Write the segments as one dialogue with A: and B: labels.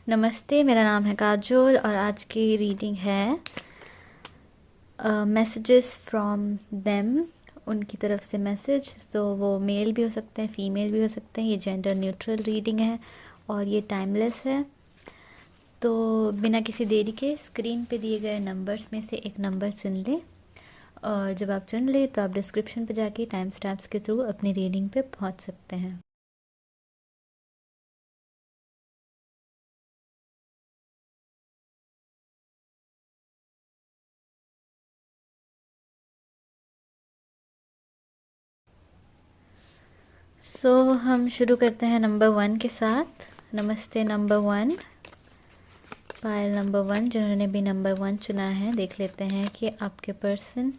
A: नमस्ते, मेरा नाम है काजोल और आज की रीडिंग है मैसेजेस फ्रॉम देम। उनकी तरफ से मैसेज, तो वो मेल भी हो सकते हैं, फीमेल भी हो सकते हैं। ये जेंडर न्यूट्रल रीडिंग है और ये टाइमलेस है। तो बिना किसी देरी के स्क्रीन पे दिए गए नंबर्स में से एक नंबर चुन लें और जब आप चुन लें तो आप डिस्क्रिप्शन पे जाके टाइम स्टैम्प्स के थ्रू अपनी रीडिंग पे पहुंच सकते हैं। हम शुरू करते हैं नंबर 1 के साथ। नमस्ते नंबर 1, पायल नंबर 1, जिन्होंने भी नंबर 1 चुना है। देख लेते हैं कि आपके पर्सन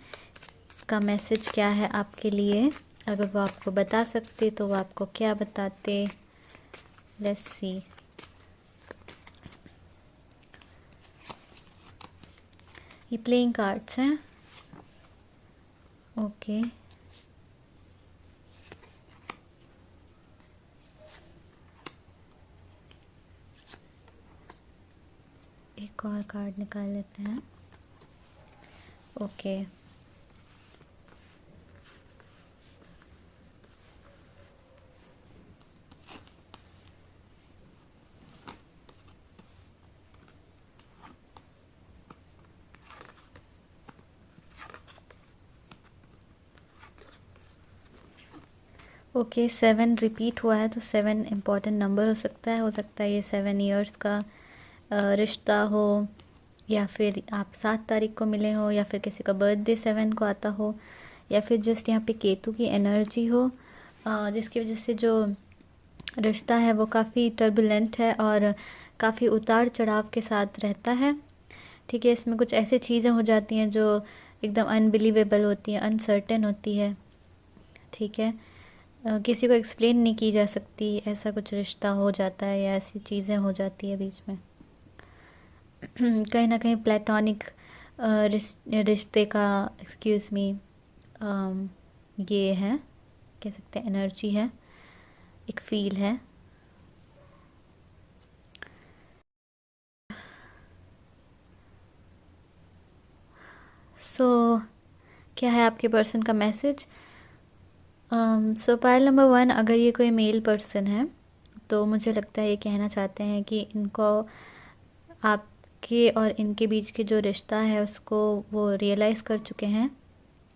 A: का मैसेज क्या है आपके लिए। अगर वो आपको बता सकते तो वो आपको क्या बताते। Let's see. ये प्लेइंग कार्ड्स हैं। ओके, एक और कार्ड निकाल लेते हैं। ओके, ओके 7 रिपीट हुआ है तो 7 इम्पॉर्टेंट नंबर हो सकता है ये 7 इयर्स का रिश्ता हो, या फिर आप 7 तारीख को मिले हो, या फिर किसी का बर्थडे 7 को आता हो, या फिर जस्ट यहाँ पे केतु की एनर्जी हो, जिसकी वजह से जो रिश्ता है वो काफ़ी टर्बुलेंट है और काफ़ी उतार चढ़ाव के साथ रहता है। ठीक है, इसमें कुछ ऐसी चीज़ें हो जाती हैं जो एकदम अनबिलीवेबल होती हैं, अनसर्टेन होती है। ठीक है, किसी को एक्सप्लेन नहीं की जा सकती, ऐसा कुछ रिश्ता हो जाता है या ऐसी चीज़ें हो जाती है बीच में। कहीं ना कहीं प्लेटोनिक रिश्ते का, एक्सक्यूज़ मी, ये है, कह सकते हैं एनर्जी है, एक फील है। क्या है आपके पर्सन का मैसेज? पाइल नंबर 1, अगर ये कोई मेल पर्सन है तो मुझे लगता है ये कहना चाहते हैं कि इनको आपके और इनके बीच के जो रिश्ता है उसको वो रियलाइज़ कर चुके हैं।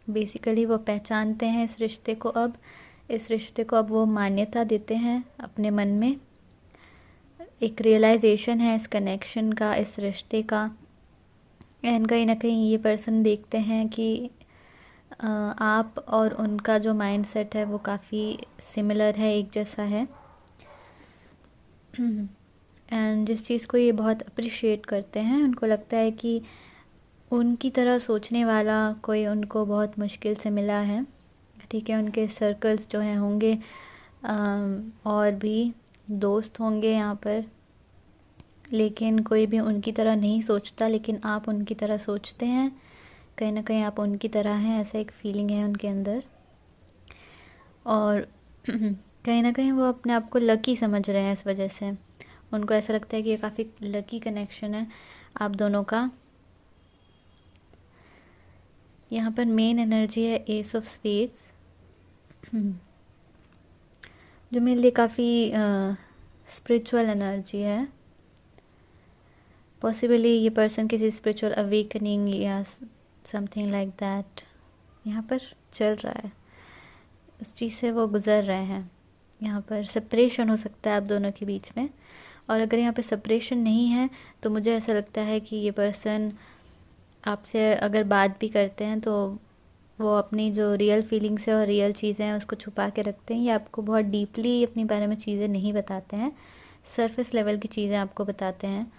A: बेसिकली वो पहचानते हैं इस रिश्ते को अब, इस रिश्ते को अब वो मान्यता देते हैं अपने मन में। एक रियलाइजेशन है इस कनेक्शन का, इस रिश्ते का। एंड कहीं ना कहीं ये पर्सन देखते हैं कि आप और उनका जो माइंडसेट है वो काफ़ी सिमिलर है, एक जैसा है। एंड जिस चीज़ को ये बहुत अप्रिशिएट करते हैं, उनको लगता है कि उनकी तरह सोचने वाला कोई उनको बहुत मुश्किल से मिला है। ठीक है, उनके सर्कल्स जो हैं होंगे, और भी दोस्त होंगे यहाँ पर, लेकिन कोई भी उनकी तरह नहीं सोचता, लेकिन आप उनकी तरह सोचते हैं। कहीं ना कहीं आप उनकी तरह हैं, ऐसा एक फीलिंग है उनके अंदर। और कहीं ना कहीं वो अपने आप को लकी समझ रहे हैं इस वजह से। उनको ऐसा लगता है कि ये काफ़ी लकी कनेक्शन है आप दोनों का। यहाँ पर मेन एनर्जी है एस ऑफ स्पेड्स, जो मेरे लिए काफ़ी स्पिरिचुअल एनर्जी है। पॉसिबली ये पर्सन किसी स्पिरिचुअल अवेकनिंग या समथिंग लाइक दैट यहाँ पर चल रहा है, उस चीज़ से वो गुज़र रहे हैं। यहाँ पर सेपरेशन हो सकता है आप दोनों के बीच में, और अगर यहाँ पे सेपरेशन नहीं है तो मुझे ऐसा लगता है कि ये पर्सन आपसे अगर बात भी करते हैं तो वो अपनी जो रियल फीलिंग्स है और रियल चीज़ें हैं उसको छुपा के रखते हैं, या आपको बहुत डीपली अपने बारे में चीज़ें नहीं बताते हैं, सरफेस लेवल की चीज़ें आपको बताते हैं।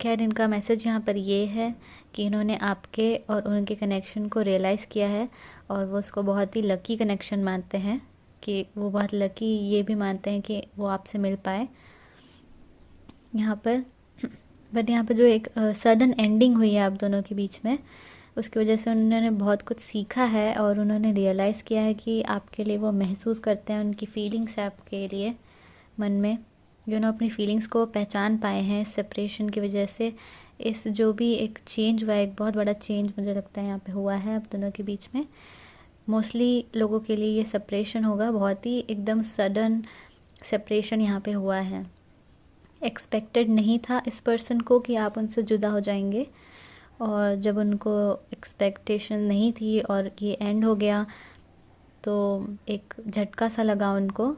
A: खैर, इनका मैसेज यहाँ पर ये है कि इन्होंने आपके और उनके कनेक्शन को रियलाइज़ किया है और वो उसको बहुत ही लकी कनेक्शन मानते हैं, कि वो बहुत लकी ये भी मानते हैं कि वो आपसे मिल पाए यहाँ पर। बट यहाँ पर जो एक सडन एंडिंग हुई है आप दोनों के बीच में, उसकी वजह से उन्होंने बहुत कुछ सीखा है और उन्होंने रियलाइज़ किया है कि आपके लिए वो महसूस करते हैं, उनकी फीलिंग्स है आपके लिए मन में। अपनी फीलिंग्स को पहचान पाए हैं इस सेपरेशन की वजह से। इस जो भी एक चेंज हुआ है, एक बहुत बड़ा चेंज मुझे लगता है यहाँ पे हुआ है आप दोनों के बीच में। मोस्टली लोगों के लिए ये सेपरेशन होगा, बहुत ही एकदम सडन सेपरेशन यहाँ पे हुआ है। एक्सपेक्टेड नहीं था इस पर्सन को कि आप उनसे जुदा हो जाएंगे, और जब उनको एक्सपेक्टेशन नहीं थी और ये एंड हो गया तो एक झटका सा लगा उनको,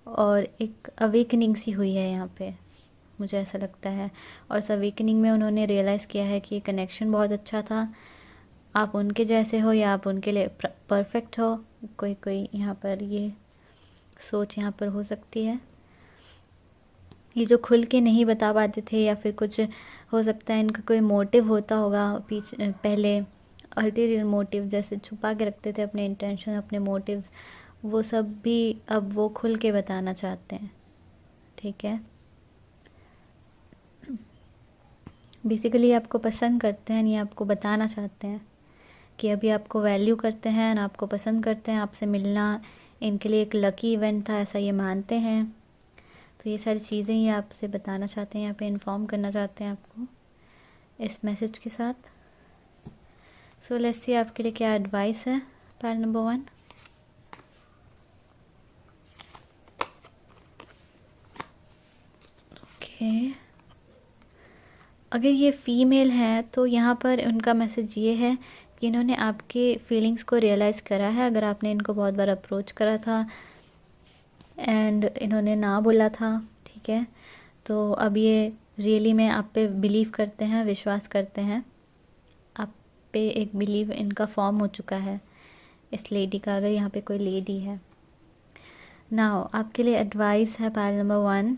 A: और एक अवेकनिंग सी हुई है यहाँ पे, मुझे ऐसा लगता है। और इस अवेकनिंग में उन्होंने रियलाइज़ किया है कि ये कनेक्शन बहुत अच्छा था, आप उनके जैसे हो या आप उनके लिए परफेक्ट हो। कोई कोई यहाँ पर ये सोच यहाँ पर हो सकती है। ये जो खुल के नहीं बता पाते थे, या फिर कुछ हो सकता है इनका कोई मोटिव होता होगा पीछे, पहले अल्टीरियर मोटिव, जैसे छुपा के रखते थे अपने इंटेंशन, अपने मोटिव्स, वो सब भी अब वो खुल के बताना चाहते हैं। ठीक है, बेसिकली आपको पसंद करते हैं, ये आपको बताना चाहते हैं कि अभी आपको वैल्यू करते हैं और आपको पसंद करते हैं, आपसे मिलना इनके लिए एक लकी इवेंट था, ऐसा ये मानते हैं। तो ये सारी चीज़ें ये आपसे बताना चाहते हैं, यहाँ पे इन्फॉर्म करना चाहते हैं आपको इस मैसेज के साथ। सो लेट्स सी आपके लिए क्या एडवाइस है पाइल नंबर 1। ओके, अगर ये फीमेल है तो यहाँ पर उनका मैसेज ये है कि इन्होंने आपके फीलिंग्स को रियलाइज़ करा है। अगर आपने इनको बहुत बार अप्रोच करा था एंड इन्होंने ना बोला था, ठीक है, तो अब ये रियली में आप पे बिलीव करते हैं, विश्वास करते हैं, आप पे एक बिलीव इनका फॉर्म हो चुका है इस लेडी का, अगर यहाँ पे कोई लेडी है। नाउ आपके लिए एडवाइस है पाइल नंबर 1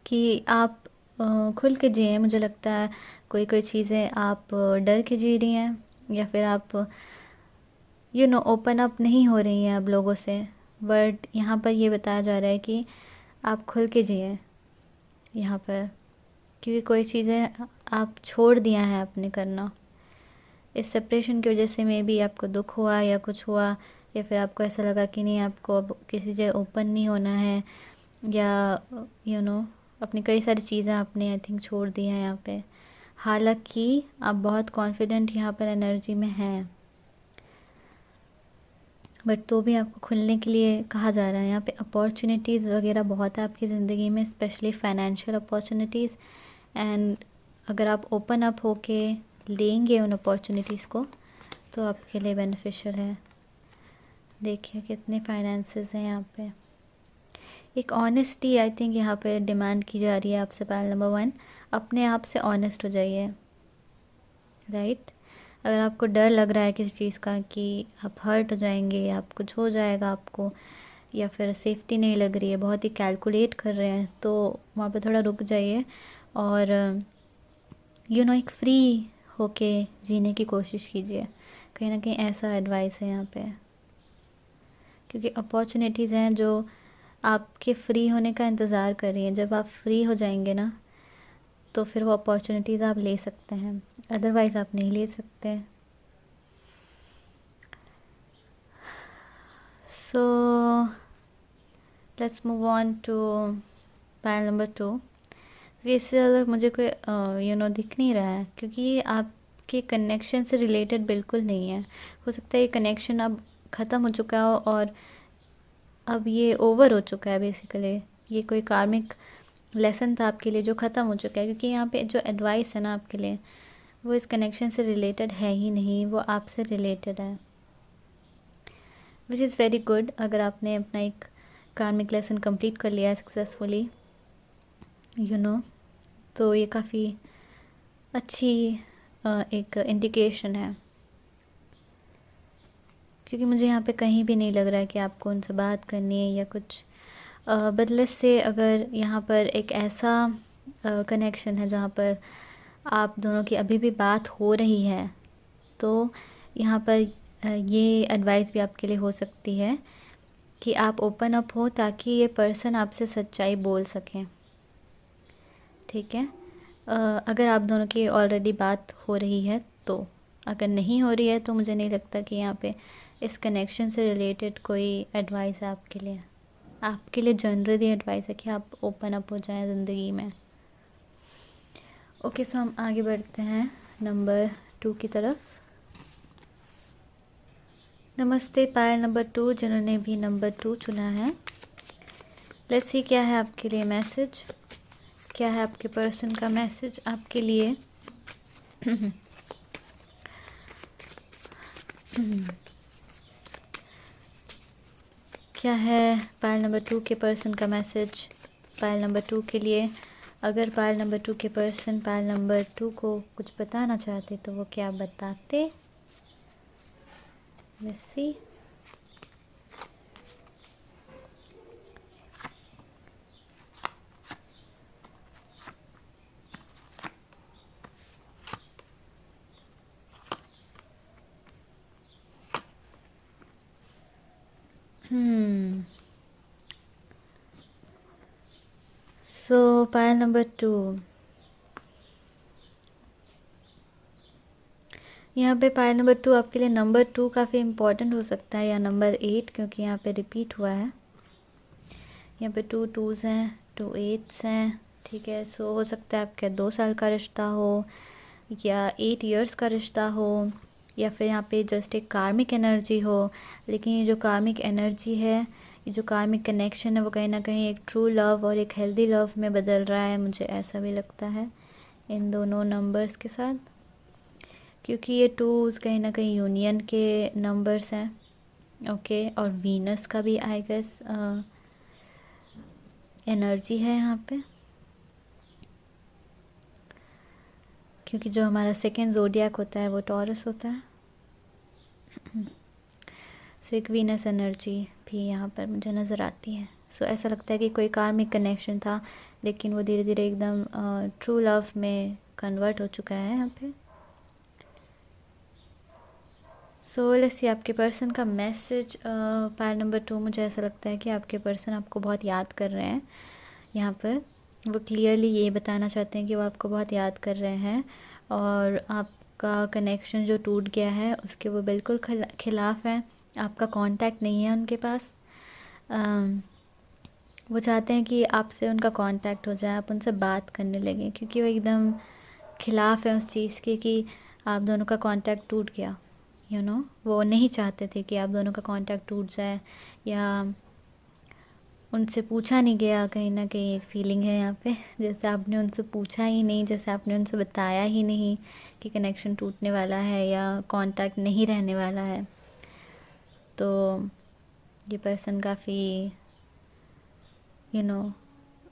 A: कि आप खुल के जिए। मुझे लगता है कोई कोई चीज़ें आप डर के जी रही हैं, या फिर आप ओपन अप नहीं हो रही हैं अब लोगों से, बट यहाँ पर ये बताया जा रहा है कि आप खुल के जिए यहाँ पर, क्योंकि कोई चीज़ें आप छोड़ दिया है आपने करना। इस सेपरेशन की वजह से मे बी आपको दुख हुआ या कुछ हुआ, या फिर आपको ऐसा लगा कि नहीं आपको अब किसी से ओपन नहीं होना है, या अपनी कई सारी चीज़ें आपने आई थिंक छोड़ दी हैं यहाँ पे। हालांकि आप बहुत कॉन्फिडेंट यहाँ पर एनर्जी में हैं, बट तो भी आपको खुलने के लिए कहा जा रहा है। यहाँ पे अपॉर्चुनिटीज़ वगैरह बहुत है आपकी ज़िंदगी में, स्पेशली फाइनेंशियल अपॉर्चुनिटीज़, एंड अगर आप ओपन अप होके लेंगे उन अपॉर्चुनिटीज़ को तो आपके लिए बेनिफिशियल है। देखिए कितने फाइनेंसेस हैं यहाँ पे। एक ऑनेस्टी आई थिंक यहाँ पे डिमांड की जा रही है आपसे पाइल नंबर 1। अपने आप से ऑनेस्ट हो जाइए, राइट। अगर आपको डर लग रहा है किसी चीज़ का कि आप हर्ट हो जाएंगे या आप कुछ हो जाएगा आपको, या फिर सेफ्टी नहीं लग रही है, बहुत ही कैलकुलेट कर रहे हैं, तो वहाँ पे थोड़ा रुक जाइए और एक फ्री होके जीने की कोशिश कीजिए। कहीं ना कहीं ऐसा एडवाइस है यहाँ पे, क्योंकि अपॉर्चुनिटीज़ हैं जो आपके फ्री होने का इंतज़ार कर रही हैं। जब आप फ्री हो जाएंगे ना, तो फिर वो अपॉर्चुनिटीज़ आप ले सकते हैं, अदरवाइज़ आप नहीं ले सकते। So let's move on to pile number 2। क्योंकि इससे ज़्यादा मुझे कोई दिख नहीं रहा है, क्योंकि ये आपके कनेक्शन से रिलेटेड बिल्कुल नहीं है। हो सकता है ये कनेक्शन अब ख़त्म हो चुका हो और अब ये ओवर हो चुका है बेसिकली। ये कोई कार्मिक लेसन था आपके लिए जो ख़त्म हो चुका है, क्योंकि यहाँ पे जो एडवाइस है ना आपके लिए, वो इस कनेक्शन से रिलेटेड है ही नहीं, वो आपसे रिलेटेड है, विच इज़ वेरी गुड। अगर आपने अपना एक कार्मिक लेसन कंप्लीट कर लिया है सक्सेसफुली, तो ये काफ़ी अच्छी एक इंडिकेशन है, क्योंकि मुझे यहाँ पे कहीं भी नहीं लग रहा है कि आपको उनसे बात करनी है या कुछ। बदले से अगर यहाँ पर एक ऐसा कनेक्शन है जहाँ पर आप दोनों की अभी भी बात हो रही है, तो यहाँ पर ये एडवाइस भी आपके लिए हो सकती है कि आप ओपन अप हो, ताकि ये पर्सन आपसे सच्चाई बोल सकें, ठीक है। अगर आप दोनों की ऑलरेडी बात हो रही है तो, अगर नहीं हो रही है तो मुझे नहीं लगता कि यहाँ पे इस कनेक्शन से रिलेटेड कोई एडवाइस है आपके लिए। आपके लिए जनरली एडवाइस है कि आप ओपन अप हो जाएं ज़िंदगी में। ओके, सो हम आगे बढ़ते हैं नंबर 2 की तरफ। नमस्ते पायल नंबर 2, जिन्होंने भी नंबर 2 चुना है। लेट्स सी क्या है आपके लिए मैसेज, क्या है आपके पर्सन का मैसेज आपके लिए। क्या है पायल नंबर 2 के पर्सन का मैसेज पायल नंबर 2 के लिए। अगर पायल नंबर 2 के पर्सन पायल नंबर 2 को कुछ बताना चाहते तो वो क्या बताते। Let's see. So pile number 2, यहाँ पे पायल नंबर 2 आपके लिए नंबर 2 काफ़ी इम्पोर्टेंट हो सकता है, या नंबर 8, क्योंकि यहाँ पे रिपीट हुआ है। यहाँ पे 2 2s हैं, 2 8s हैं, ठीक है। सो हो सकता है आपका 2 साल का रिश्ता हो या 8 इयर्स का रिश्ता हो, या फिर यहाँ पे जस्ट एक कार्मिक एनर्जी हो। लेकिन ये जो कार्मिक एनर्जी है, ये जो कार्मिक कनेक्शन है, वो कहीं ना कहीं एक ट्रू लव और एक हेल्दी लव में बदल रहा है, मुझे ऐसा भी लगता है इन दोनों नंबर्स के साथ, क्योंकि ये 2s कहीं ना कहीं यूनियन के नंबर्स हैं। ओके, और वीनस का भी आई गेस एनर्जी है यहाँ पे, क्योंकि जो हमारा सेकेंड ज़ोडिएक होता है वो टॉरस होता है। सो एक वीनस एनर्जी भी यहाँ पर मुझे नज़र आती है। सो ऐसा लगता है कि कोई कार्मिक कनेक्शन था, लेकिन वो धीरे धीरे एकदम ट्रू लव में कन्वर्ट हो चुका है यहाँ पे। सो लेट्स सी आपके पर्सन का मैसेज पायल नंबर 2। मुझे ऐसा लगता है कि आपके पर्सन आपको बहुत याद कर रहे हैं। यहाँ पर वो क्लियरली ये बताना चाहते हैं कि वो आपको बहुत याद कर रहे हैं, और आपका कनेक्शन जो टूट गया है उसके वो बिल्कुल खिलाफ़ हैं। आपका कांटेक्ट नहीं है उनके पास। वो चाहते हैं कि आपसे उनका कांटेक्ट हो जाए, आप उनसे बात करने लगें, क्योंकि वो एकदम खिलाफ़ है उस चीज़ के कि आप दोनों का कांटेक्ट टूट गया। वो नहीं चाहते थे कि आप दोनों का कांटेक्ट टूट जाए, या उनसे पूछा नहीं गया। कहीं ना कहीं एक फीलिंग है यहाँ पे, जैसे आपने उनसे पूछा ही नहीं, जैसे आपने उनसे बताया ही नहीं कि कनेक्शन टूटने वाला है या कांटेक्ट नहीं रहने वाला है। तो ये पर्सन काफ़ी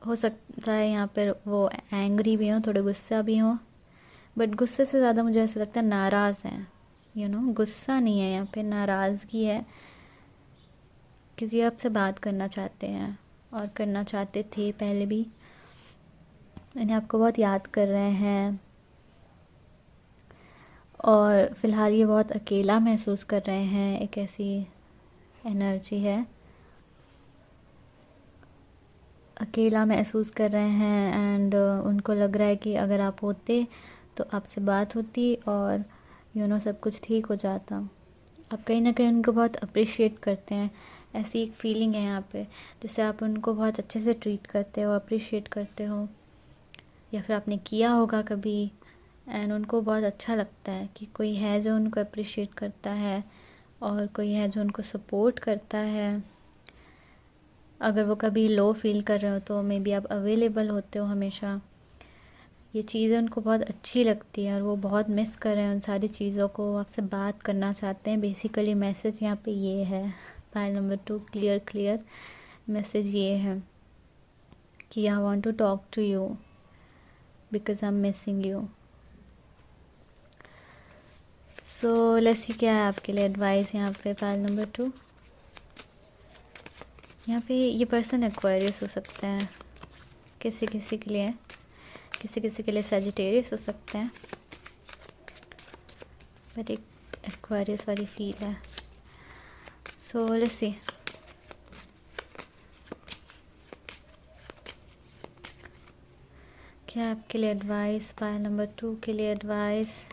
A: हो सकता है यहाँ पर वो एंग्री भी हो, थोड़े गुस्सा भी हो, बट गुस्से से ज़्यादा मुझे ऐसा लगता है नाराज़ हैं। गुस्सा नहीं है यहाँ पे, नाराज़गी है, क्योंकि आपसे बात करना चाहते हैं और करना चाहते थे पहले भी। इन्हें आपको बहुत याद कर रहे हैं, और फ़िलहाल ये बहुत अकेला महसूस कर रहे हैं। एक ऐसी एनर्जी है, अकेला महसूस कर रहे हैं, एंड उनको लग रहा है कि अगर आप होते तो आपसे बात होती और सब कुछ ठीक हो जाता। आप कहीं ना कहीं उनको बहुत अप्रिशिएट करते हैं, ऐसी एक फीलिंग है यहाँ पे, जैसे आप उनको बहुत अच्छे से ट्रीट करते हो, अप्रिशिएट करते हो, या फिर आपने किया होगा कभी, एंड उनको बहुत अच्छा लगता है कि कोई है जो उनको अप्रिशिएट करता है, और कोई है जो उनको सपोर्ट करता है। अगर वो कभी लो फील कर रहे हो तो मे बी आप अवेलेबल होते हो हमेशा। ये चीज़ें उनको बहुत अच्छी लगती है, और वो बहुत मिस कर रहे हैं उन सारी चीज़ों को, आपसे बात करना चाहते हैं। बेसिकली मैसेज यहाँ पे ये है पायल नंबर 2, क्लियर मैसेज ये है कि I want to talk to you because I am missing you. So let's see क्या है आपके लिए एडवाइस यहाँ पे पायल नंबर 2। यहाँ पे ये पर्सन एक्वेरियस हो सकते हैं, किसी किसी के लिए, किसी किसी के लिए सजिटेरियस हो सकते हैं, बट एक एक्वेरियस वाली फील है। सो लेट्स सी क्या आपके लिए एडवाइस पायल नंबर 2 के लिए एडवाइस।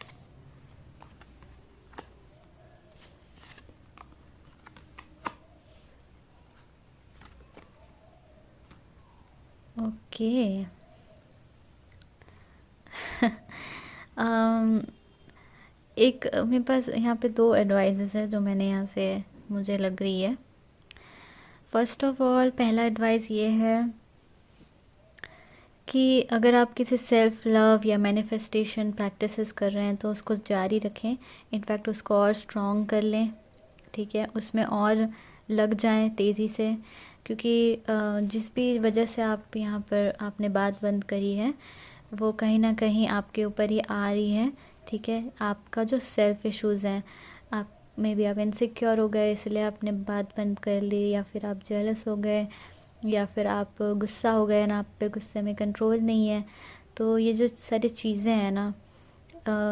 A: ओके। अम, एक मेरे पास यहाँ पे दो एडवाइजेस है जो मैंने यहाँ से मुझे लग रही है। फर्स्ट ऑफ ऑल, पहला एडवाइस ये है कि अगर आप किसी सेल्फ लव या मैनिफेस्टेशन प्रैक्टिसेस कर रहे हैं तो उसको जारी रखें। इनफैक्ट उसको और स्ट्रॉन्ग कर लें, ठीक है, उसमें और लग जाएं तेज़ी से, क्योंकि जिस भी वजह से आप यहाँ पर आपने बात बंद करी है वो कहीं ना कहीं आपके ऊपर ही आ रही है, ठीक है। आपका जो सेल्फ इश्यूज़ हैं, आप मे बी आप इनसिक्योर हो गए इसलिए आपने बात बंद कर ली, या फिर आप जेलस हो गए, या फिर आप गुस्सा हो गए ना, आप पे गुस्से में कंट्रोल नहीं है। तो ये जो सारी चीज़ें हैं ना,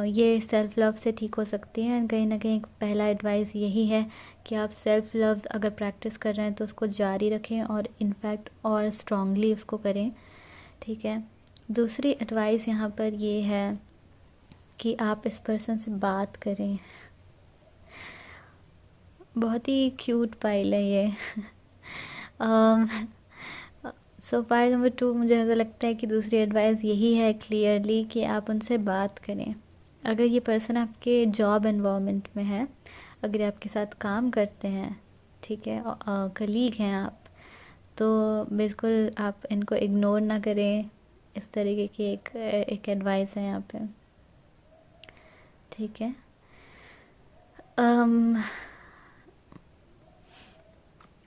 A: ये सेल्फ़ लव से ठीक हो सकती हैं। कहीं ना कहीं पहला एडवाइस यही है कि आप सेल्फ़ लव अगर प्रैक्टिस कर रहे हैं तो उसको जारी रखें और इनफैक्ट और स्ट्रांगली उसको करें, ठीक है। दूसरी एडवाइस यहाँ पर ये है कि आप इस पर्सन से बात करें। बहुत ही क्यूट पाइल है ये। सो पाइल नंबर 2, मुझे ऐसा लगता है कि दूसरी एडवाइस यही है क्लियरली कि आप उनसे बात करें। अगर ये पर्सन आपके जॉब एनवायरनमेंट में है, अगर ये आपके साथ काम करते हैं, ठीक है, कलीग हैं आप, तो बिल्कुल आप इनको इग्नोर ना करें। इस तरीके की एक एडवाइस है यहाँ पे, ठीक है।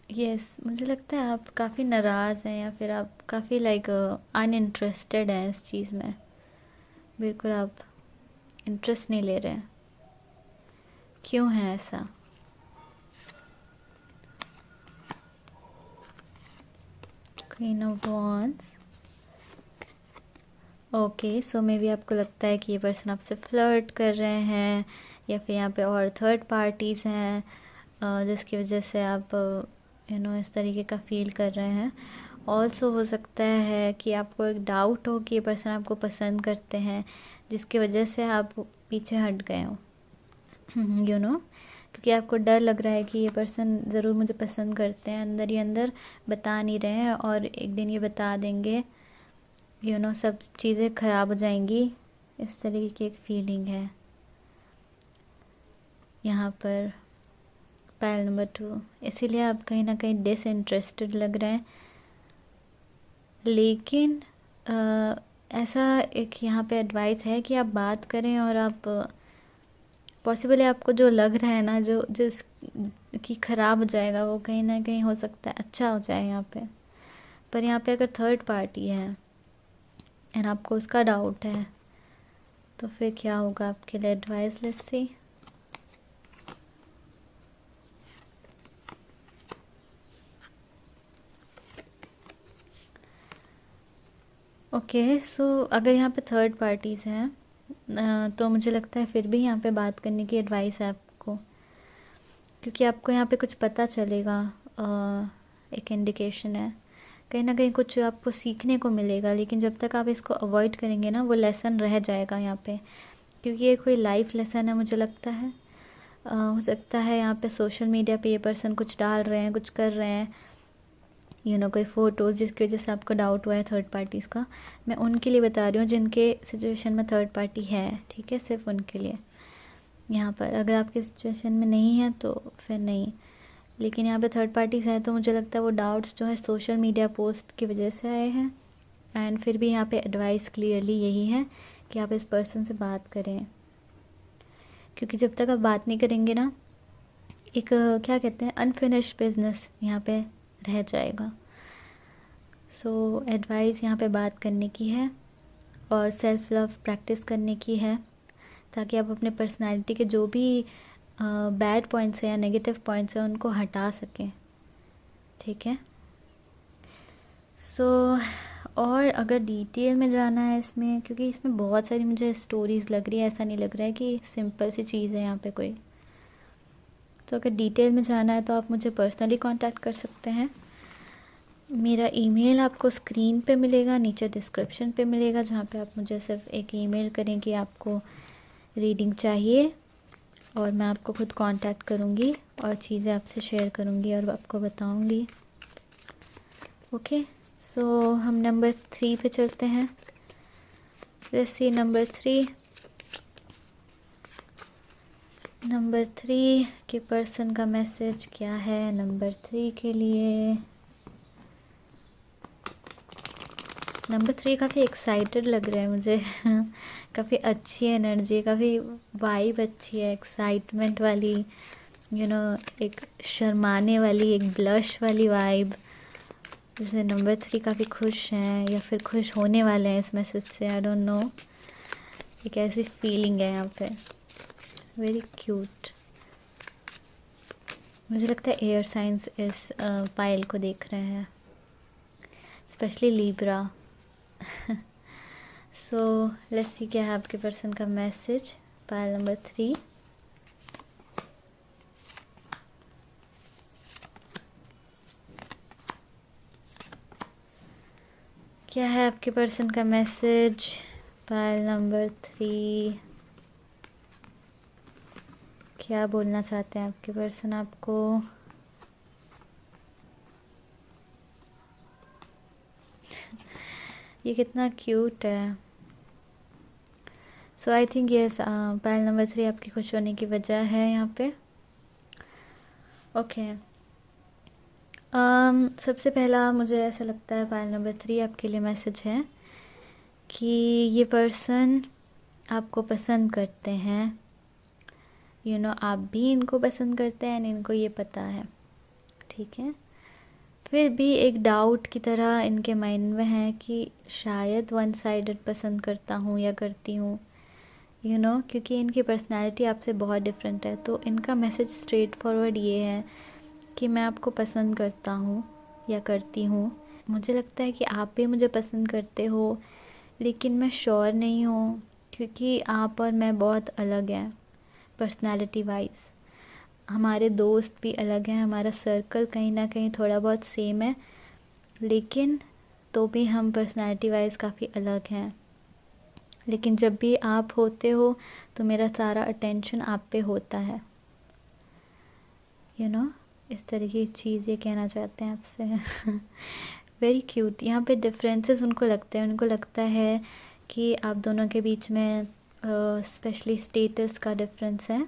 A: यस, मुझे लगता है आप काफ़ी नाराज़ हैं या फिर आप काफ़ी लाइक अनइंटरेस्टेड हैं इस चीज़ में। बिल्कुल आप इंटरेस्ट नहीं ले रहे हैं। क्यों है ऐसा? Queen of wands. Okay, so may be आपको लगता है कि ये पर्सन आपसे फ्लर्ट कर रहे हैं, या फिर यहाँ पे और थर्ड पार्टीज़ हैं जिसकी वजह से आप इस तरीके का फील कर रहे हैं। ऑल्सो हो सकता है कि आपको एक डाउट हो कि ये पर्सन आपको पसंद करते हैं, जिसकी वजह से आप पीछे हट गए हो, क्योंकि आपको डर लग रहा है कि ये पर्सन ज़रूर मुझे पसंद करते हैं, अंदर ही अंदर बता नहीं रहे हैं और एक दिन ये बता देंगे, सब चीज़ें ख़राब हो जाएंगी। इस तरीके की एक फीलिंग है यहाँ पर पाइल नंबर 2। इसीलिए आप कहीं ना कहीं डिसइंटरेस्टेड लग रहे हैं। लेकिन ऐसा एक यहाँ पे एडवाइस है कि आप बात करें, और आप पॉसिबल है आपको जो लग रहा है ना, जो जिस की ख़राब हो जाएगा, वो कहीं ना कहीं हो सकता है अच्छा हो जाए यहाँ पे। पर यहाँ पे अगर थर्ड पार्टी है एंड आपको उसका डाउट है, तो फिर क्या होगा आपके लिए एडवाइस? Let's see. ओके, सो अगर यहाँ पे थर्ड पार्टीज़ हैं तो मुझे लगता है फिर भी यहाँ पे बात करने की एडवाइस है आपको, क्योंकि आपको यहाँ पे कुछ पता चलेगा। एक इंडिकेशन है, कहीं ना कहीं कुछ आपको सीखने को मिलेगा। लेकिन जब तक आप इसको अवॉइड करेंगे ना, वो लेसन रह जाएगा यहाँ पे, क्योंकि ये कोई लाइफ लेसन है मुझे लगता है। हो सकता है यहाँ पे सोशल मीडिया पे ये पर्सन कुछ डाल रहे हैं, कुछ कर रहे हैं, कोई फ़ोटोज़ जिसकी वजह से आपको डाउट हुआ है थर्ड पार्टीज़ का। मैं उनके लिए बता रही हूँ जिनके सिचुएशन में थर्ड पार्टी है, ठीक है, सिर्फ उनके लिए यहाँ पर। अगर आपके सिचुएशन में नहीं है तो फिर नहीं, लेकिन यहाँ पे थर्ड पार्टीज़ हैं, तो मुझे लगता है वो डाउट्स जो है सोशल मीडिया पोस्ट की वजह से आए हैं। एंड फिर भी यहाँ पे एडवाइस क्लियरली यही है कि आप इस पर्सन से बात करें, क्योंकि जब तक आप बात नहीं करेंगे ना, एक क्या कहते हैं, अनफिनिश्ड बिजनेस यहाँ पे रह जाएगा। सो एडवाइस यहाँ पे बात करने की है और सेल्फ लव प्रैक्टिस करने की है, ताकि आप अपने पर्सनालिटी के जो भी बैड पॉइंट्स हैं या नेगेटिव पॉइंट्स हैं उनको हटा सकें, ठीक है। सो और अगर डिटेल में जाना है इसमें, क्योंकि इसमें बहुत सारी मुझे स्टोरीज़ लग रही है, ऐसा नहीं लग रहा है कि सिंपल सी चीज़ है यहाँ पे कोई। तो अगर डिटेल में जाना है तो आप मुझे पर्सनली कांटेक्ट कर सकते हैं। मेरा ईमेल आपको स्क्रीन पे मिलेगा, नीचे डिस्क्रिप्शन पे मिलेगा, जहाँ पे आप मुझे सिर्फ एक ईमेल करें कि आपको रीडिंग चाहिए, और मैं आपको खुद कांटेक्ट करूँगी और चीज़ें आपसे शेयर करूँगी और आपको बताऊँगी। ओके, सो हम नंबर 3 पे चलते हैं। Let's see number 3। नंबर 3 के पर्सन का मैसेज क्या है नंबर 3 के लिए। नंबर 3 काफ़ी एक्साइटेड लग रहा है मुझे काफ़ी अच्छी एनर्जी, काफ़ी वाइब अच्छी है, एक्साइटमेंट वाली, एक शर्माने वाली, एक ब्लश वाली वाइब। जैसे नंबर 3 काफ़ी खुश हैं या फिर खुश होने वाले हैं इस मैसेज से, आई डोंट नो। एक ऐसी फीलिंग है यहाँ पे, वेरी क्यूट। मुझे लगता है एयर साइंस इस पायल को देख रहे हैं, specially Libra. So let's see क्या है आपके पर्सन का मैसेज पायल नंबर 3। क्या है आपके पर्सन का मैसेज पायल नंबर 3। क्या बोलना चाहते हैं आपके पर्सन आपको। ये कितना क्यूट है। So I think yes, Payal number 3 आपकी खुश होने की वजह है यहाँ पे। ओके सबसे पहला मुझे ऐसा लगता है पायल नंबर 3 आपके लिए मैसेज है कि ये पर्सन आपको पसंद करते हैं। आप भी इनको पसंद करते हैं, इनको ये पता है, ठीक है। फिर भी एक डाउट की तरह इनके माइंड में है कि शायद वन साइडेड पसंद करता हूँ या करती हूँ, क्योंकि इनकी पर्सनैलिटी आपसे बहुत डिफरेंट है। तो इनका मैसेज स्ट्रेट फॉरवर्ड ये है कि मैं आपको पसंद करता हूँ या करती हूँ। मुझे लगता है कि आप भी मुझे पसंद करते हो, लेकिन मैं श्योर नहीं हूँ, क्योंकि आप और मैं बहुत अलग हैं पर्सनैलिटी वाइज। हमारे दोस्त भी अलग हैं, हमारा सर्कल कहीं ना कहीं थोड़ा बहुत सेम है, लेकिन तो भी हम पर्सनैलिटी वाइज काफ़ी अलग हैं। लेकिन जब भी आप होते हो तो मेरा सारा अटेंशन आप पे होता है, इस तरह की चीज़ ये कहना चाहते हैं आपसे। Very cute. यहाँ पे डिफरेंसेस उनको लगते हैं, उनको लगता है कि आप दोनों के बीच में स्पेशली स्टेटस का डिफरेंस है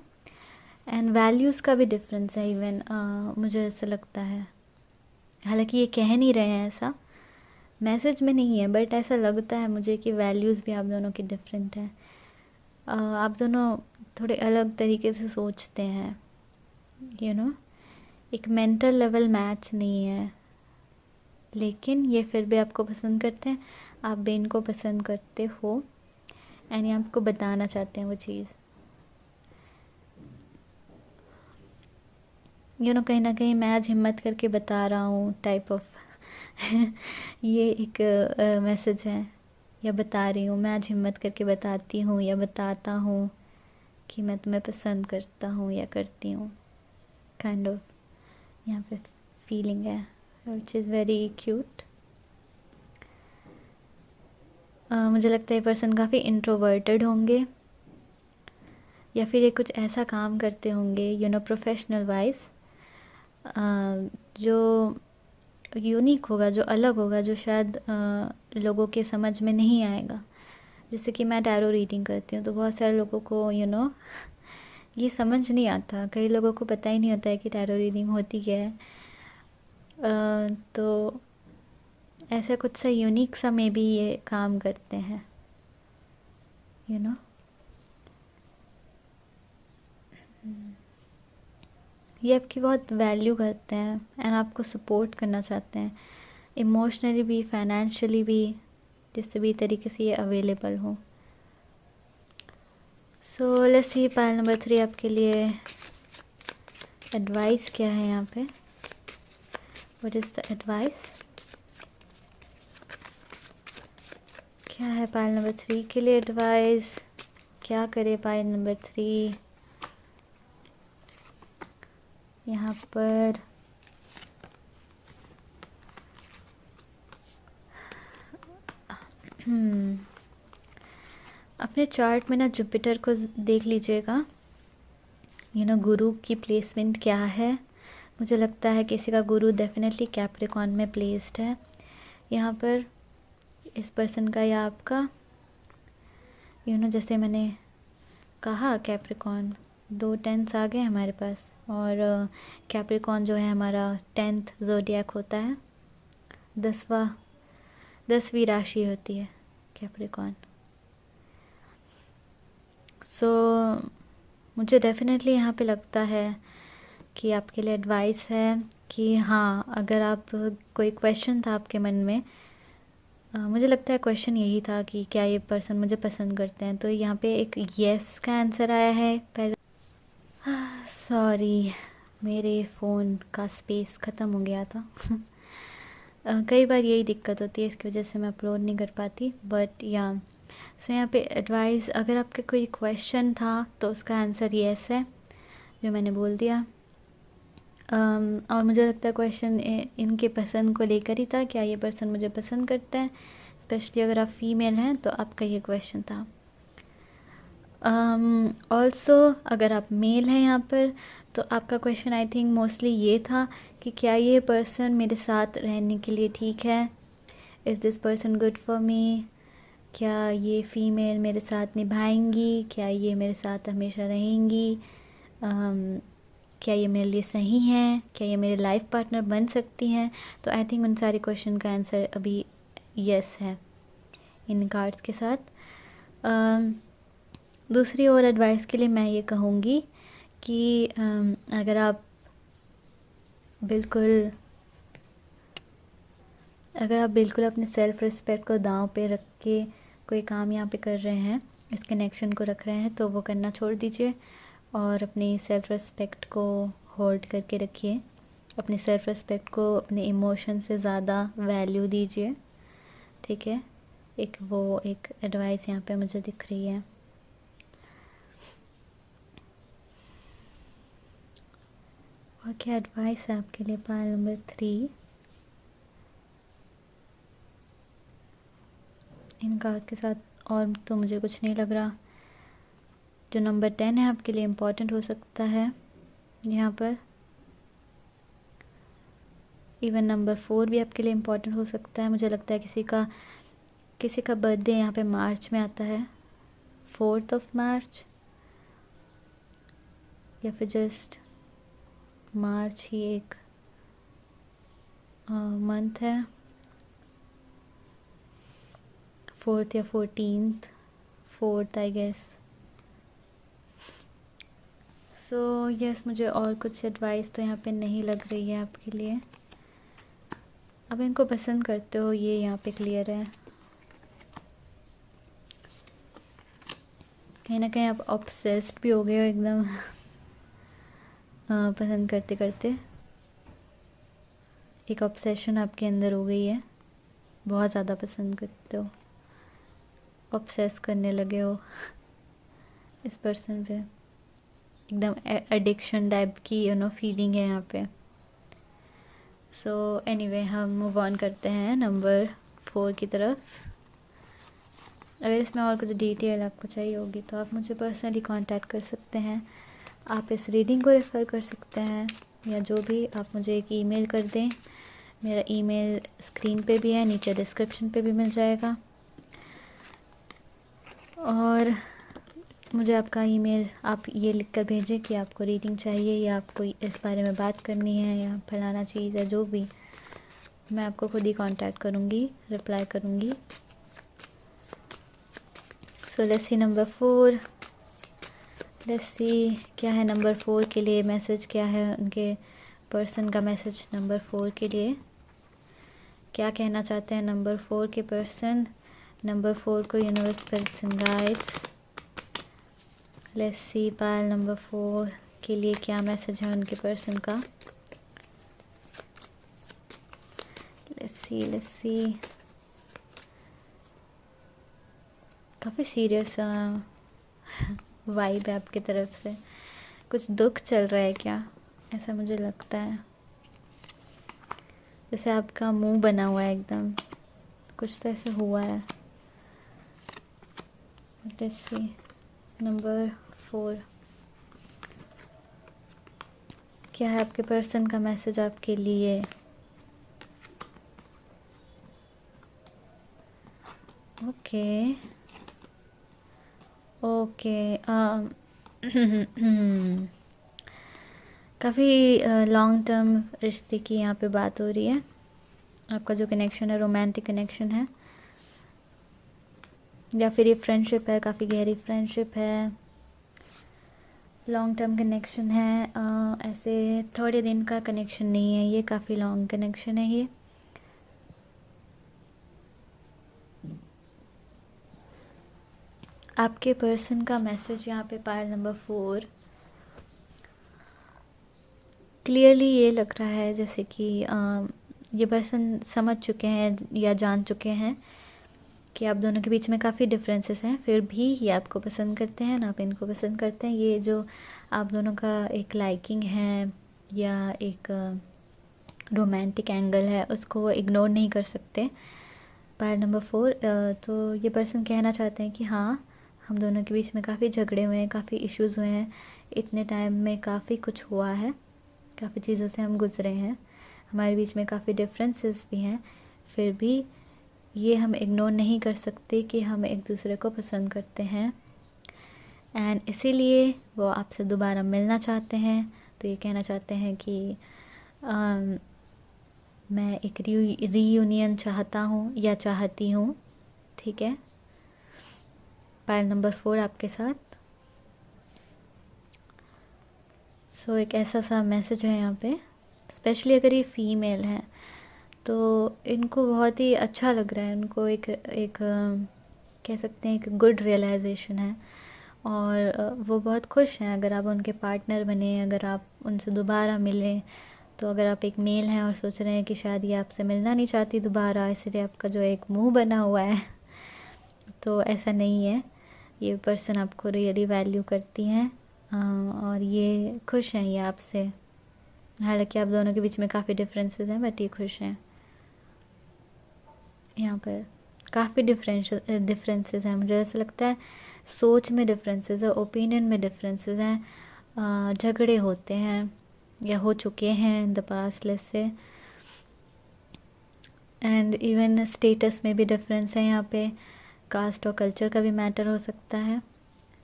A: एंड वैल्यूज़ का भी डिफरेंस है इवन, मुझे ऐसा लगता है। हालांकि ये कह नहीं रहे हैं, ऐसा मैसेज में नहीं है, बट ऐसा लगता है मुझे कि वैल्यूज़ भी आप दोनों की डिफरेंट हैं। आप दोनों थोड़े अलग तरीके से सोचते हैं, एक मेंटल लेवल मैच नहीं है, लेकिन ये फिर भी आपको पसंद करते हैं, आप भी इनको पसंद करते हो एंड ये आपको बताना चाहते हैं वो चीज़। कहीं ना कहीं मैं आज हिम्मत करके बता रहा हूँ टाइप ऑफ ये एक मैसेज है, या बता रही हूँ, मैं आज हिम्मत करके बताती हूँ या बताता हूँ कि मैं तुम्हें पसंद करता हूँ या करती हूँ, काइंड ऑफ यहाँ पे फीलिंग है, विच इज़ वेरी क्यूट। मुझे लगता है ये पर्सन काफ़ी इंट्रोवर्टेड होंगे, या फिर ये कुछ ऐसा काम करते होंगे प्रोफेशनल वाइज जो यूनिक होगा, जो अलग होगा, जो शायद लोगों के समझ में नहीं आएगा। जैसे कि मैं टैरो रीडिंग करती हूँ तो बहुत सारे लोगों को ये समझ नहीं आता, कई लोगों को पता ही नहीं होता है कि टैरो रीडिंग होती क्या है। तो ऐसा कुछ सा यूनिक सा में भी ये काम करते हैं, ये आपकी बहुत वैल्यू करते हैं एंड आपको सपोर्ट करना चाहते हैं, इमोशनली भी, फाइनेंशियली भी, जिस भी तरीके से ये अवेलेबल हो। सो लेट्स सी पायल नंबर 3 आपके लिए एडवाइस क्या है यहाँ पे। व्हाट इज़ द एडवाइस, क्या है पायल नंबर 3 के लिए एडवाइस। क्या करे पायल नंबर 3 यहाँ पर। अपने चार्ट में ना जुपिटर को देख लीजिएगा, गुरु की प्लेसमेंट क्या है। मुझे लगता है किसी का गुरु डेफिनेटली कैप्रिकॉन में प्लेस्ड है, यहाँ पर इस पर्सन का या आपका जैसे मैंने कहा कैप्रिकॉर्न, 2 टेंस आ गए हमारे पास। और कैप्रिकॉर्न जो है हमारा 10th ज़ोडिएक होता है, 10वीं राशि होती है कैप्रिकॉर्न। सो मुझे डेफिनेटली यहाँ पे लगता है कि आपके लिए एडवाइस है कि हाँ, अगर आप कोई क्वेश्चन था आपके मन में, मुझे लगता है क्वेश्चन यही था कि क्या ये पर्सन मुझे पसंद करते हैं, तो यहाँ पे एक येस का आंसर आया है पहले। सॉरी, मेरे फ़ोन का स्पेस ख़त्म हो गया था। कई बार यही दिक्कत होती है, इसकी वजह से मैं अपलोड नहीं कर पाती। बट या सो यहाँ पे एडवाइस, अगर आपका कोई क्वेश्चन था तो उसका आंसर येस है, जो मैंने बोल दिया। और मुझे लगता है क्वेश्चन इनके पसंद को लेकर ही था, क्या ये पर्सन मुझे पसंद करता है, स्पेशली अगर आप फीमेल हैं तो आपका ये क्वेश्चन था। ऑल्सो अगर आप मेल हैं यहाँ पर, तो आपका क्वेश्चन आई थिंक मोस्टली ये था कि क्या ये पर्सन मेरे साथ रहने के लिए ठीक है, is this person good for me, क्या ये फ़ीमेल मेरे साथ निभाएंगी, क्या ये मेरे साथ हमेशा रहेंगी, क्या ये मेरे लिए सही हैं, क्या ये मेरे लाइफ पार्टनर बन सकती हैं। तो आई थिंक उन सारे क्वेश्चन का आंसर अभी यस है इन कार्ड्स के साथ। दूसरी और एडवाइस के लिए मैं ये कहूँगी कि अगर आप बिल्कुल अपने सेल्फ़ रिस्पेक्ट को दांव पे रख के कोई काम यहाँ पे कर रहे हैं, इस कनेक्शन को रख रहे हैं, तो वो करना छोड़ दीजिए और अपनी सेल्फ़ रिस्पेक्ट को होल्ड करके रखिए। अपनी सेल्फ़ रिस्पेक्ट को अपने इमोशन से ज़्यादा वैल्यू दीजिए, ठीक है। एक एडवाइस यहाँ पे मुझे दिख रही है। और क्या एडवाइस है आपके लिए पाइल नंबर 3? इन कार्ड्स के साथ और तो मुझे कुछ नहीं लग रहा। जो नंबर 10 है आपके लिए इम्पोर्टेंट हो सकता है यहाँ पर। इवन नंबर 4 भी आपके लिए इम्पोर्टेंट हो सकता है। मुझे लगता है किसी का बर्थडे यहाँ पे मार्च में आता है, 4 मार्च, या फिर जस्ट मार्च ही एक मंथ है, 4 या 14 आई गेस। सो यस, मुझे और कुछ एडवाइस तो यहाँ पे नहीं लग रही है आपके लिए। अब इनको पसंद करते हो, ये यहाँ पे क्लियर है। कहीं ना कहीं आप ऑब्सेस्ड भी हो गए हो एकदम। पसंद करते करते एक ऑब्सेशन आपके अंदर हो गई है, बहुत ज़्यादा पसंद करते हो, ऑब्सेस करने लगे हो इस पर्सन पे, एकदम एडिक्शन टाइप की फीलिंग है यहाँ पे। सो एनीवे, हम मूव ऑन करते हैं नंबर 4 की तरफ। अगर इसमें और कुछ डिटेल आपको चाहिए होगी तो आप मुझे पर्सनली कांटेक्ट कर सकते हैं। आप इस रीडिंग को रेफ़र कर सकते हैं, या जो भी, आप मुझे एक ईमेल कर दें। मेरा ईमेल स्क्रीन पे भी है, नीचे डिस्क्रिप्शन पे भी मिल जाएगा। और मुझे आपका ईमेल आप ये लिख कर भेजें कि आपको रीडिंग चाहिए या आपको इस बारे में बात करनी है या फलाना चीज़ है, जो भी, मैं आपको खुद ही कांटेक्ट करूँगी, रिप्लाई करूँगी। So let's see number 4। Let's see क्या है नंबर 4 के लिए मैसेज, क्या है उनके पर्सन का मैसेज नंबर 4 के लिए, क्या कहना चाहते हैं नंबर 4 के पर्सन। नंबर 4 को universe person guides. Let's see pile number 4 के लिए क्या मैसेज है उनके पर्सन का। लेट्स सी काफ़ी सीरियस वाइब है आपकी तरफ से, कुछ दुख चल रहा है क्या, ऐसा मुझे लगता है। जैसे आपका मुंह बना हुआ है एकदम, कुछ तो ऐसे हुआ है। लेट्स सी नंबर 4 क्या है आपके पर्सन का मैसेज आपके लिए। ओके ओके काफ़ी लॉन्ग टर्म रिश्ते की यहाँ पे बात हो रही है। आपका जो कनेक्शन है रोमांटिक कनेक्शन है, या फिर ये फ्रेंडशिप है, काफ़ी गहरी फ्रेंडशिप है, लॉन्ग टर्म कनेक्शन है। ऐसे थोड़े दिन का कनेक्शन नहीं है, ये काफ़ी लॉन्ग कनेक्शन है ये। आपके पर्सन का मैसेज यहाँ पे पायल नंबर 4 क्लियरली ये लग रहा है जैसे कि ये पर्सन समझ चुके हैं या जान चुके हैं कि आप दोनों के बीच में काफ़ी डिफरेंसेस हैं, फिर भी ये आपको पसंद करते हैं ना आप इनको पसंद करते हैं। ये जो आप दोनों का एक लाइकिंग है या एक रोमांटिक एंगल है, उसको वो इग्नोर नहीं कर सकते। पायल नंबर 4 तो ये पर्सन कहना चाहते हैं कि हाँ, हम दोनों के बीच में काफ़ी झगड़े हुए हैं, काफ़ी इश्यूज़ हुए हैं, इतने टाइम में काफ़ी कुछ हुआ है, काफ़ी चीज़ों से हम गुजरे हैं, हमारे बीच में काफ़ी डिफरेंसेस भी हैं, फिर भी ये हम इग्नोर नहीं कर सकते कि हम एक दूसरे को पसंद करते हैं। एंड इसीलिए वो आपसे दोबारा मिलना चाहते हैं। तो ये कहना चाहते हैं कि मैं एक रीयूनियन चाहता हूँ या चाहती हूँ। ठीक है, पायल नंबर 4 आपके साथ। सो एक ऐसा सा मैसेज है यहाँ पे, स्पेशली अगर ये फीमेल है तो इनको बहुत ही अच्छा लग रहा है, उनको एक कह सकते हैं एक गुड रियलाइजेशन है, और वो बहुत खुश हैं अगर आप उनके पार्टनर बने, अगर आप उनसे दोबारा मिलें। तो अगर आप एक मेल हैं और सोच रहे हैं कि शायद ये आपसे मिलना नहीं चाहती दोबारा, इसलिए आपका जो एक मुंह बना हुआ है, तो ऐसा नहीं है। ये पर्सन आपको रियली वैल्यू करती हैं और ये खुश हैं ये आपसे। हालांकि आप दोनों के बीच में काफ़ी डिफरेंसेस हैं, बट ये खुश हैं। यहाँ पर काफ़ी डिफरेंसेस हैं, मुझे ऐसा लगता है सोच में डिफरेंसेस है, ओपिनियन में डिफरेंसेस हैं, झगड़े होते हैं या हो चुके हैं in the past let's say. And even status में भी डिफरेंस है यहाँ पे, कास्ट और कल्चर का भी मैटर हो सकता है,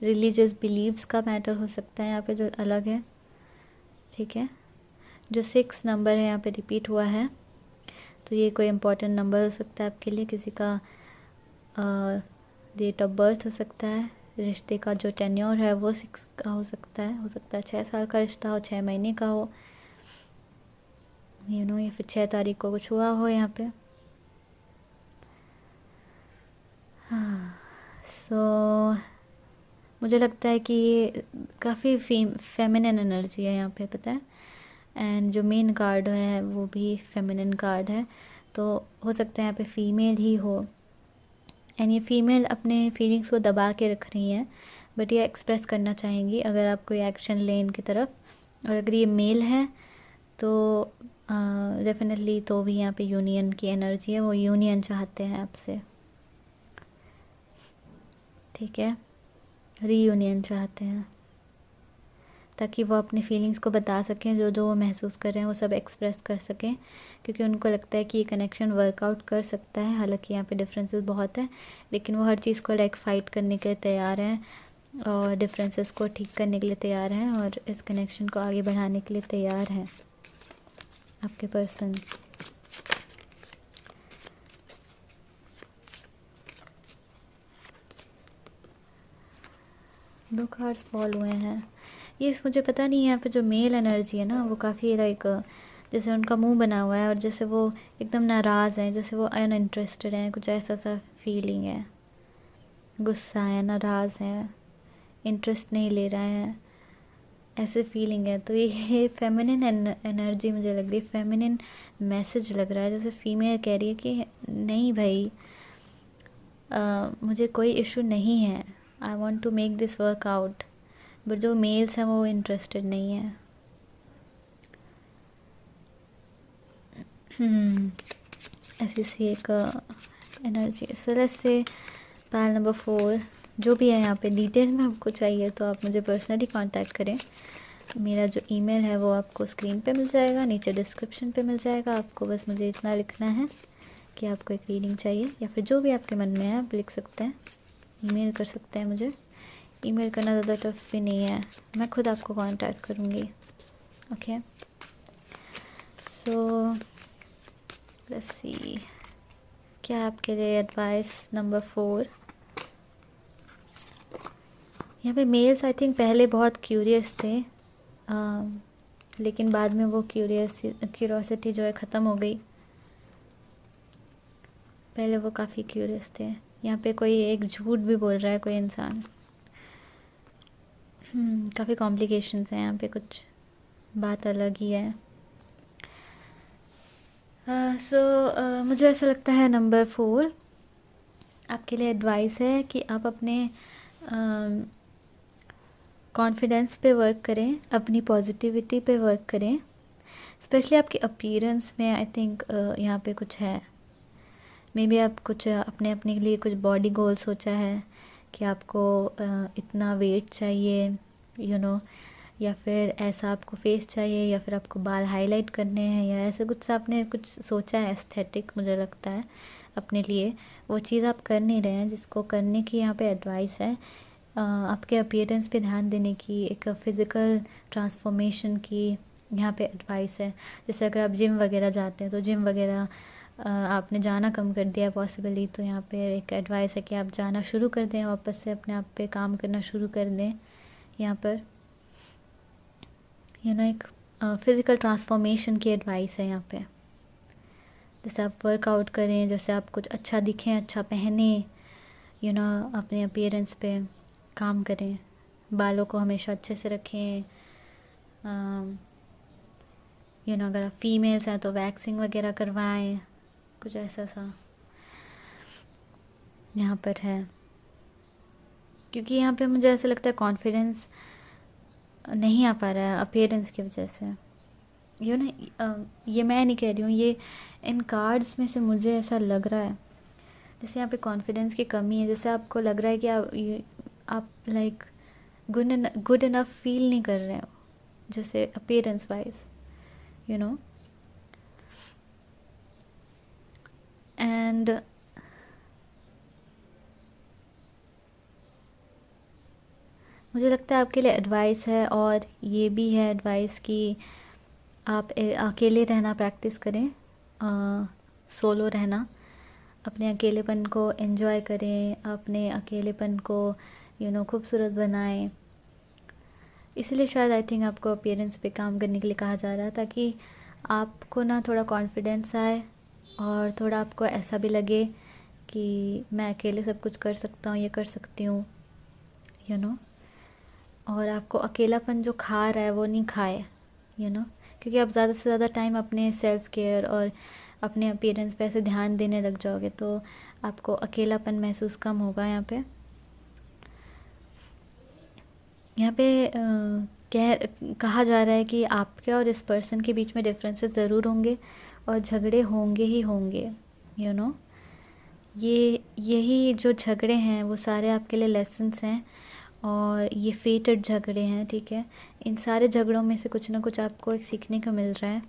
A: रिलीजियस बिलीव्स का मैटर हो सकता है यहाँ पे जो अलग है। ठीक है, जो 6 नंबर है यहाँ पे रिपीट हुआ है, तो ये कोई इम्पोर्टेंट नंबर हो सकता है आपके लिए, किसी का डेट ऑफ बर्थ हो सकता है, रिश्ते का जो टेन्योर है वो 6 का हो सकता है 6 साल का रिश्ता हो, 6 महीने का हो, या फिर 6 तारीख को कुछ हुआ हो यहाँ पे। हाँ, सो मुझे लगता है कि ये काफ़ी फेमिनिन एनर्जी है यहाँ पे, पता है। एंड जो मेन कार्ड है वो भी फेमिनिन कार्ड है, तो हो सकता है यहाँ पे फीमेल ही हो। एंड ये फीमेल अपने फीलिंग्स को दबा के रख रही हैं, बट ये एक्सप्रेस करना चाहेंगी अगर आप कोई एक्शन लें इनकी तरफ। और अगर ये मेल है तो डेफिनेटली तो भी यहाँ पे यूनियन की एनर्जी है, वो यूनियन चाहते हैं आपसे। ठीक है, रीयूनियन चाहते हैं ताकि वो अपनी फीलिंग्स को बता सकें, जो जो वो महसूस कर रहे हैं वो सब एक्सप्रेस कर सकें, क्योंकि उनको लगता है कि ये कनेक्शन वर्कआउट कर सकता है। हालांकि यहाँ पे डिफरेंसेस बहुत है, लेकिन वो हर चीज़ को फाइट करने के लिए तैयार हैं और डिफरेंसेस को ठीक करने के लिए तैयार हैं और इस कनेक्शन को आगे बढ़ाने के लिए तैयार हैं आपके पर्सन। दो कार्ड्स फॉल हुए हैं। ये मुझे पता नहीं है, यहाँ पे जो मेल एनर्जी है ना वो काफ़ी जैसे उनका मुंह बना हुआ है और जैसे वो एकदम नाराज़ हैं, जैसे वो अनइंटरेस्टेड हैं, कुछ ऐसा सा फीलिंग है, गुस्सा है, नाराज़ है, इंटरेस्ट नहीं ले रहा है, ऐसे फीलिंग है। तो ये फेमिनिन एनर्जी मुझे लग रही है, फेमिनिन मैसेज लग रहा है, जैसे फीमेल कह रही है कि नहीं भाई, मुझे कोई इशू नहीं है, I want to make this work out, but जो मेल्स हैं वो इंटरेस्टेड नहीं है। ऐसी सी एक energy. So let's say pile number 4 जो भी है यहाँ पे डिटेल में आपको चाहिए तो आप मुझे पर्सनली कांटेक्ट करें। मेरा जो ईमेल है वो आपको स्क्रीन पे मिल जाएगा, नीचे डिस्क्रिप्शन पे मिल जाएगा। आपको बस मुझे इतना लिखना है कि आपको एक रीडिंग चाहिए, या फिर जो भी आपके मन में है आप लिख सकते हैं, ईमेल कर सकते हैं मुझे। ईमेल करना ज़्यादा टफ भी नहीं है, मैं खुद आपको कांटेक्ट करूँगी। ओके, सो लेट्स सी क्या आपके लिए एडवाइस नंबर 4। यहाँ पे मेल्स आई थिंक पहले बहुत क्यूरियस थे, लेकिन बाद में वो क्यूरियोसिटी जो है ख़त्म हो गई। पहले वो काफ़ी क्यूरियस थे। यहाँ पे कोई एक झूठ भी बोल रहा है कोई इंसान। काफ़ी कॉम्प्लिकेशंस हैं यहाँ पे, कुछ बात अलग ही है। मुझे ऐसा लगता है नंबर 4 आपके लिए एडवाइस है कि आप अपने कॉन्फिडेंस पे वर्क करें, अपनी पॉजिटिविटी पे वर्क करें। स्पेशली आपके अपीयरेंस में आई थिंक यहाँ पे कुछ है। मे बी आप कुछ अपने अपने लिए कुछ बॉडी गोल सोचा है कि आपको इतना वेट चाहिए, या फिर ऐसा आपको फेस चाहिए, या फिर आपको बाल हाईलाइट करने हैं, या ऐसे कुछ आपने कुछ सोचा है एस्थेटिक, मुझे लगता है अपने लिए। वो चीज़ आप कर नहीं रहे हैं, जिसको करने की यहाँ पे एडवाइस है। आपके अपीयरेंस पे ध्यान देने की, एक फ़िज़िकल ट्रांसफॉर्मेशन की यहाँ पे एडवाइस है। जैसे अगर आप जिम वगैरह जाते हैं तो जिम वगैरह आपने जाना कम कर दिया पॉसिबली, तो यहाँ पे एक एडवाइस है कि आप जाना शुरू कर दें, वापस से अपने आप पे काम करना शुरू कर दें। यहाँ पर एक फ़िज़िकल ट्रांसफॉर्मेशन की एडवाइस है यहाँ पे। जैसे आप वर्कआउट करें, जैसे आप कुछ अच्छा दिखें, अच्छा पहने, अपने अपीयरेंस पे काम करें, बालों को हमेशा अच्छे से रखें। अगर आप फीमेल्स हैं तो वैक्सिंग वगैरह करवाएं, कुछ ऐसा सा यहाँ पर है। क्योंकि यहाँ पे मुझे ऐसा लगता है कॉन्फिडेंस नहीं आ पा रहा है अपीयरेंस की वजह से। ये मैं नहीं कह रही हूँ, ये इन कार्ड्स में से मुझे ऐसा लग रहा है जैसे यहाँ पे कॉन्फिडेंस की कमी है। जैसे आपको लग रहा है कि आप लाइक गुड इनफ फील नहीं कर रहे हो, जैसे अपीयरेंस वाइज, एंड मुझे लगता है आपके लिए एडवाइस है, और ये भी है एडवाइस कि आप अकेले रहना प्रैक्टिस करें, सोलो रहना, अपने अकेलेपन को एंजॉय करें, अपने अकेलेपन को खूबसूरत बनाएं। इसलिए शायद आई थिंक आपको अपीयरेंस पे काम करने के लिए कहा जा रहा है, ताकि आपको ना थोड़ा कॉन्फिडेंस आए, और थोड़ा आपको ऐसा भी लगे कि मैं अकेले सब कुछ कर सकता हूँ, ये कर सकती हूँ, और आपको अकेलापन जो खा रहा है वो नहीं खाए, क्योंकि आप ज़्यादा से ज़्यादा टाइम अपने सेल्फ केयर और अपने अपीयरेंस पे ऐसे ध्यान देने लग जाओगे तो आपको अकेलापन महसूस कम होगा। यहाँ पे कहा जा रहा है कि आपके और इस पर्सन के बीच में डिफरेंसेस ज़रूर होंगे, और झगड़े होंगे ही होंगे। यही जो झगड़े हैं वो सारे आपके लिए लेसन्स हैं, और ये फेटेड झगड़े हैं, ठीक है। इन सारे झगड़ों में से कुछ ना कुछ आपको एक सीखने को मिल रहा है,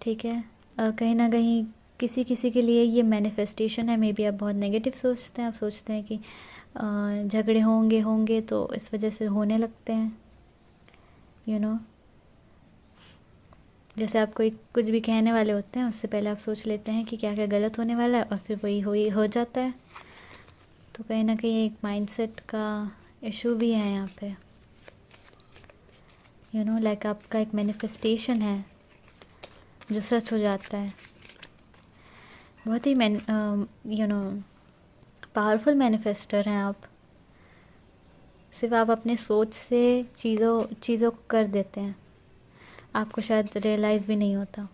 A: ठीक है। कहीं ना कहीं किसी किसी के लिए ये मैनिफेस्टेशन है। मे बी आप बहुत नेगेटिव सोचते हैं, आप सोचते हैं कि झगड़े होंगे तो इस वजह से होने लगते हैं, जैसे आप कोई कुछ भी कहने वाले होते हैं उससे पहले आप सोच लेते हैं कि क्या क्या गलत होने वाला है, और फिर वही हो जाता है। तो कहीं ना कहीं एक माइंडसेट का इशू भी है यहाँ पे, लाइक आपका एक मैनिफेस्टेशन है जो सच हो जाता है। बहुत ही पावरफुल मैनिफेस्टर हैं आप। सिर्फ आप अपने सोच से चीज़ों को कर देते हैं, आपको शायद रियलाइज़ भी नहीं होता।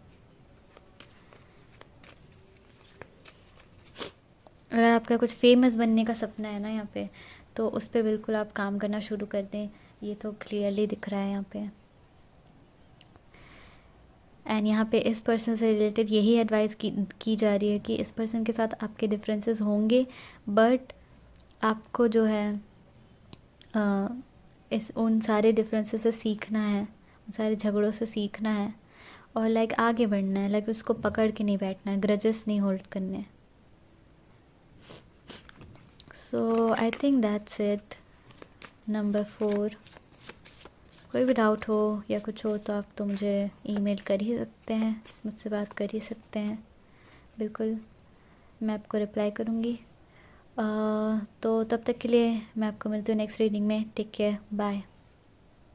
A: अगर आपका कुछ फेमस बनने का सपना है ना यहाँ पे, तो उस पर बिल्कुल आप काम करना शुरू कर दें, ये तो क्लियरली दिख रहा है यहाँ पे। एंड यहाँ पे इस पर्सन से रिलेटेड यही एडवाइस की जा रही है कि इस पर्सन के साथ आपके डिफरेंसेस होंगे, बट आपको जो है उन सारे डिफरेंसेस से सीखना है, उन सारे झगड़ों से सीखना है, और लाइक आगे बढ़ना है, लाइक उसको पकड़ के नहीं बैठना है, ग्रजेस नहीं होल्ड करने। So I think that's it. Number 4। कोई भी डाउट हो या कुछ हो तो आप तो मुझे ईमेल कर ही सकते हैं, मुझसे बात कर ही सकते हैं, बिल्कुल मैं आपको रिप्लाई करूँगी। तो तब तक के लिए मैं आपको मिलती हूँ नेक्स्ट रीडिंग में। Take care, bye.